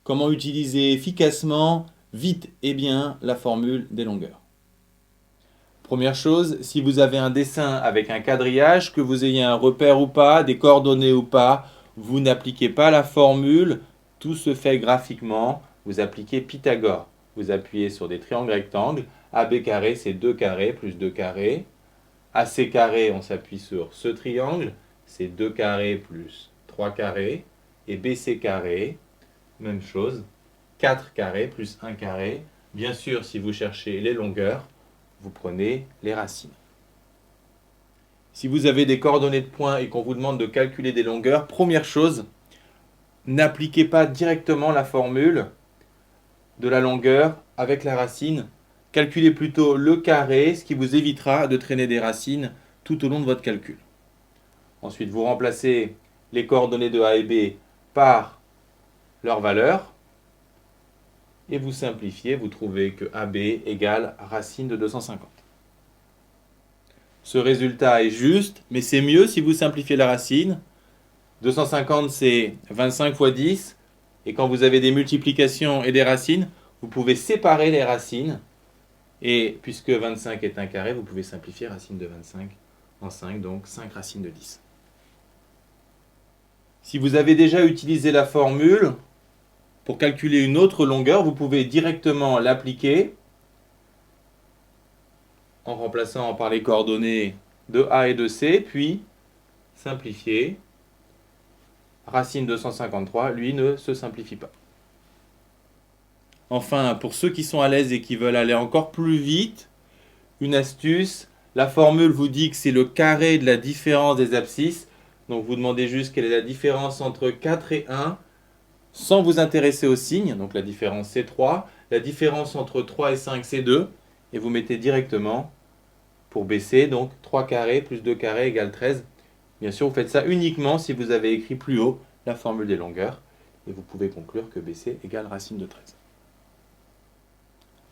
comment utiliser efficacement, vite et bien la formule des longueurs. Première chose, si vous avez un dessin avec un quadrillage, que vous ayez un repère ou pas, des coordonnées ou pas, vous n'appliquez pas la formule, tout se fait graphiquement, vous appliquez Pythagore. Vous appuyez sur des triangles rectangles, AB carré c'est 2 carrés plus 2 carrés, AC carré on s'appuie sur ce triangle, c'est 2 carrés plus 3 carrés, et BC carré, même chose, 4 carrés plus 1 carré. Bien sûr, si vous cherchez les longueurs, vous prenez les racines. Si vous avez des coordonnées de points et qu'on vous demande de calculer des longueurs, première chose, n'appliquez pas directement la formule de la longueur avec la racine. Calculez plutôt le carré, ce qui vous évitera de traîner des racines tout au long de votre calcul. Ensuite, vous remplacez les coordonnées de A et B par leur valeur et vous simplifiez, vous trouvez que AB égale racine de 250. Ce résultat est juste, mais c'est mieux si vous simplifiez la racine. 250 c'est 25 fois 10, et quand vous avez des multiplications et des racines, vous pouvez séparer les racines, et puisque 25 est un carré, vous pouvez simplifier racine de 25 en 5, donc 5 racines de 10. Si vous avez déjà utilisé la formule pour calculer une autre longueur, vous pouvez directement l'appliquer en remplaçant par les coordonnées de A et de C, puis simplifier. Racine de 153, lui, ne se simplifie pas. Enfin, pour ceux qui sont à l'aise et qui veulent aller encore plus vite, une astuce, la formule vous dit que c'est le carré de la différence des abscisses. Donc vous demandez juste quelle est la différence entre 4 et 1, sans vous intéresser au signe. Donc la différence c'est 3. La différence entre 3 et 5 c'est 2. Et vous mettez directement pour BC, donc 3 carrés plus 2 carrés égale 13. Bien sûr, vous faites ça uniquement si vous avez écrit plus haut la formule des longueurs. Et vous pouvez conclure que BC égale racine de 13.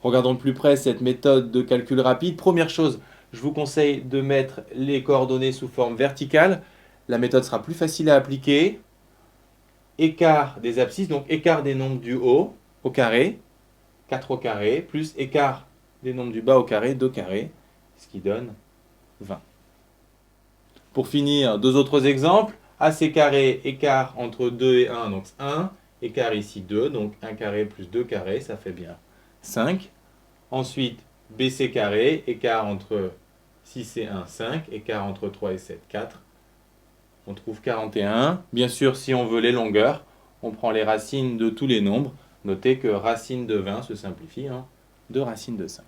Regardons de plus près cette méthode de calcul rapide. Première chose, je vous conseille de mettre les coordonnées sous forme verticale. La méthode sera plus facile à appliquer. Écart des abscisses, donc écart des nombres du haut au carré, 4 au carré, plus écart des nombres du bas au carré, 2 carrés, ce qui donne 20. Pour finir, deux autres exemples. AC carré, écart entre 2 et 1, donc 1. Écart ici 2, donc 1 carré plus 2 carrés, ça fait bien 5. Ensuite, BC carré, écart entre 6 et 1, 5. Écart entre 3 et 7, 4. On trouve 41. Bien sûr, si on veut les longueurs, on prend les racines de tous les nombres. Notez que racine de 20 se simplifie en 2 racines de 5.